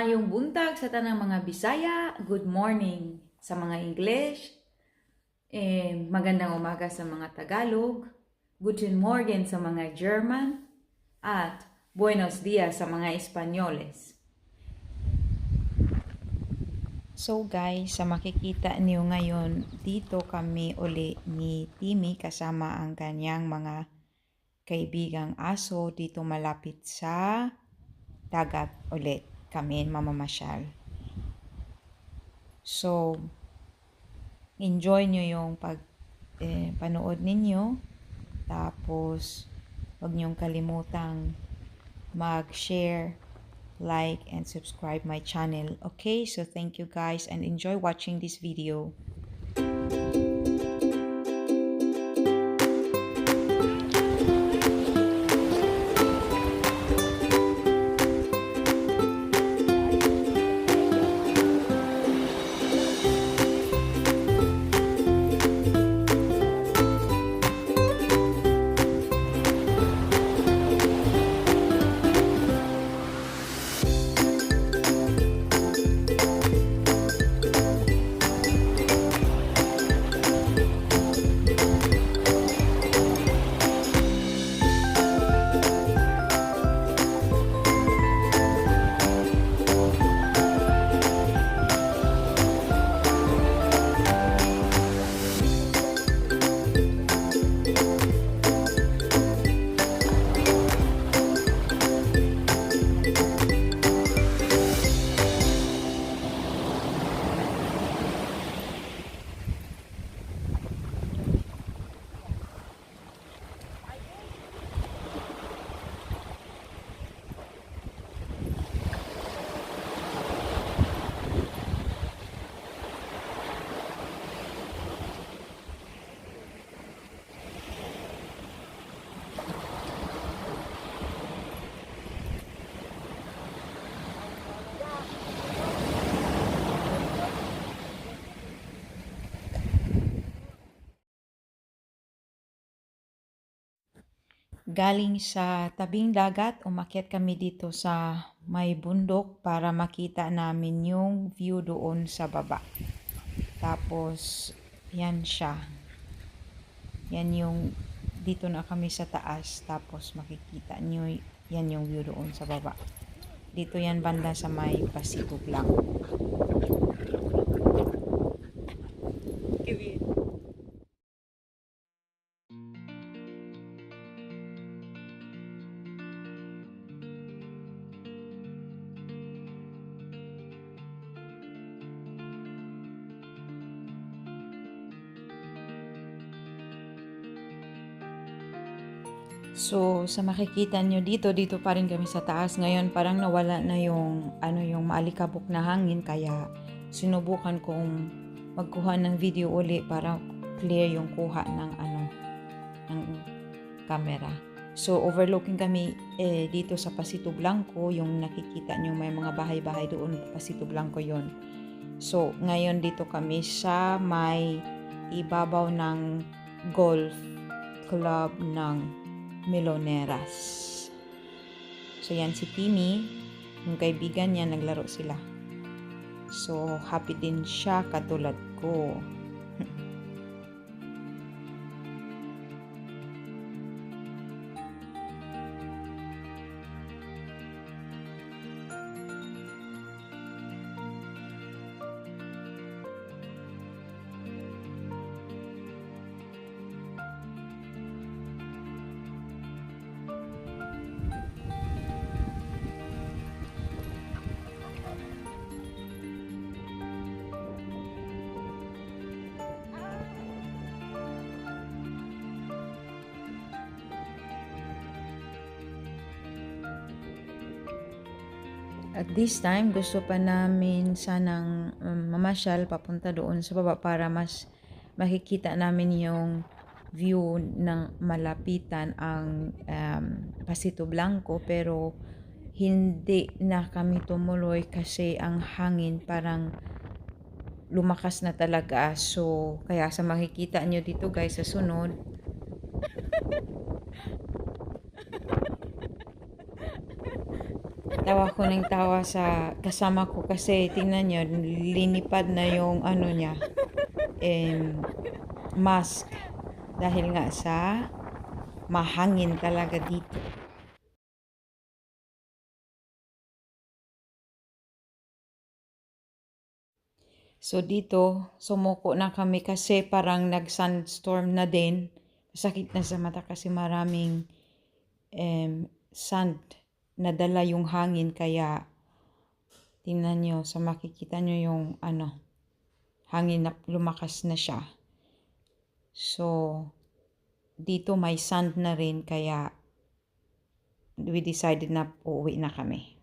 Maayong buntag sa tanang mga Bisaya, good morning sa mga English, magandang umaga sa mga Tagalog, guten Morgen sa mga German, at buenos dias sa mga Espanyoles. So guys, sa makikita niyo ngayon, dito kami uli ni Timmy kasama ang kanyang mga kaibigang aso dito malapit sa dagat ulit kami mamamasyal. So, enjoy nyo yung panood ninyo. Tapos, huwag nyong kalimutang mag-share, like, and subscribe my channel. Okay, so thank you guys and enjoy watching this video. Galing sa tabing dagat, umakyat kami dito sa may bundok para makita namin yung view doon sa baba. Tapos, yan siya. Yan yung, dito na kami sa taas. Tapos makikita nyo, yan yung view doon sa baba. Dito yan banda sa may pasigog lang. So, sa makikita nyo dito pa rin kami sa taas. Ngayon, parang nawala na yung, yung maalikabok na hangin. Kaya, sinubukan kong magkuha ng video uli para clear yung kuha ng, ng camera. So, overlooking kami dito sa Pasito Blanco. Yung nakikita nyo, may mga bahay-bahay doon. Pasito Blanco yon. So, ngayon dito kami sa may ibabaw ng golf club ng Meloneras. So yan si Timmy, yung kaibigan niya, naglaro sila. So happy din siya katulad ko. At this time, gusto pa namin sanang mamasyal papunta doon sa baba para mas makikita namin yung view ng malapitan ang Pasito Blanco, pero hindi na kami tumuloy kasi ang hangin parang lumakas na talaga. So, kaya sa makikita nyo dito guys sa sunod, Tawa ko ng tawa sa kasama ko kasi tingnan nyo, linipad na yung ano niya, mask. Dahil nga sa mahangin talaga dito. So dito, sumuko na kami kasi parang nag-sandstorm na din. Masakit na sa mata kasi maraming sand nadala yung hangin kaya tingnan nyo, sa makikita nyo yung hangin na lumakas na siya. So, dito may sand na rin kaya we decided na uuwi na kami.